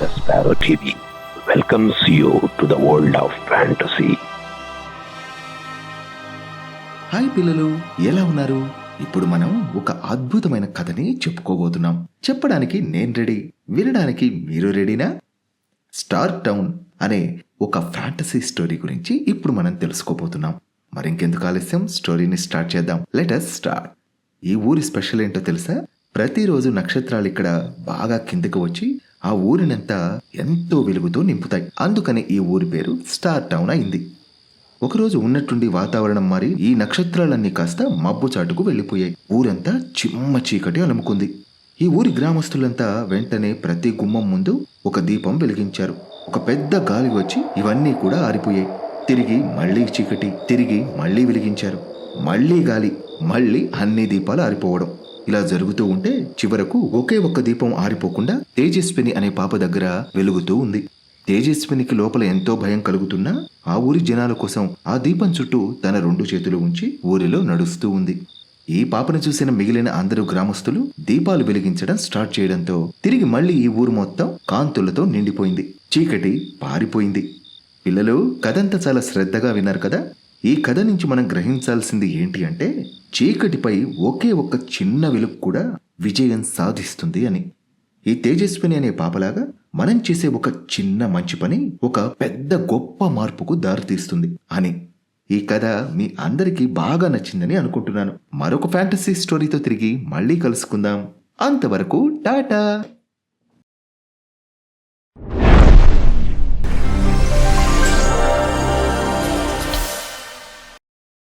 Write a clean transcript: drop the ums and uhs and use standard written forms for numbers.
The Sparrow TV welcomes you to the world of fantasy. Hi పిల్లలు, ఎలా ఉన్నారు? ఇప్పుడు మనం ఒక అద్భుతమైన కథని చెప్పుకోబోతున్నాం. చెప్పడానికి నేను రెడీ, వినడానికి మీరు రెడీనా? స్టార్ టౌన్ అనే ఒక ఫ్యాంటసీ స్టోరీ గురించి ఇప్పుడు మనం తెలుసుకోబోతున్నాం. మరింకెందుకు ఆలస్యం, స్టోరీని స్టార్ట్ చేద్దాం. Let us start. ఈ ఊరి స్పెషల్ ఏంటో తెలుసా? ప్రతిరోజు నక్షత్రాలు ఇక్కడ బాగా కిందకు వచ్చి ఆ ఊరినంతా ఎంతో వెలుగుతో నింపుతాయి. అందుకని ఈ ఊరి పేరు స్టార్ టౌన్ అయింది. ఒకరోజు ఉన్నట్టుండి వాతావరణం మారి ఈ నక్షత్రాలన్నీ కాస్త మబ్బు చాటుకు వెళ్ళిపోయాయి. ఊరంతా చిమ్మ చీకటి అలుముకుంది. ఈ ఊరి గ్రామస్తులంతా వెంటనే ప్రతి గుమ్మం ముందు ఒక దీపం వెలిగించారు. ఒక పెద్ద గాలి వచ్చి ఇవన్నీ కూడా ఆరిపోయాయి. తిరిగి మళ్లీ చీకటి, తిరిగి మళ్లీ వెలిగించారు. మళ్లీ గాలి, మళ్లీ అన్ని దీపాలు ఆరిపోవడం. ఇలా జరుగుతూ ఉంటే చివరకు ఒకే ఒక్క దీపం ఆరిపోకుండా తేజస్విని అనే పాప దగ్గర వెలుగుతూ ఉంది. తేజస్వినికి లోపల ఎంతో భయం కలుగుతున్నా ఆ ఊరి జనాల కోసం ఆ దీపం చుట్టూ తన 2 చేతులు ఉంచి ఊరిలో నడుస్తూ ఉంది. ఈ పాపను చూసిన మిగిలిన అందరూ గ్రామస్తులు దీపాలు వెలిగించడం స్టార్ట్ చేయడంతో తిరిగి మళ్లీ ఈ ఊరు మొత్తం కాంతులతో నిండిపోయింది. చీకటి పారిపోయింది. పిల్లలు, కథంతా చాలా శ్రద్ధగా విన్నారు కదా. ఈ కథ నుంచి మనం గ్రహించాల్సింది ఏంటి అంటే, చీకటిపై ఒకే ఒక్క చిన్న వెలుగు కూడా విజయం సాధిస్తుంది అని. ఈ తేజస్విని అనే పాపలాగా మనం చేసే ఒక చిన్న మంచి పని ఒక పెద్ద గొప్ప మార్పుకు దారితీస్తుంది అని. ఈ కథ మీ అందరికీ బాగా నచ్చిందని అనుకుంటున్నాను. మరొక ఫ్యాంటసీ స్టోరీతో తిరిగి మళ్ళీ కలుసుకుందాం. అంతవరకు టాటా.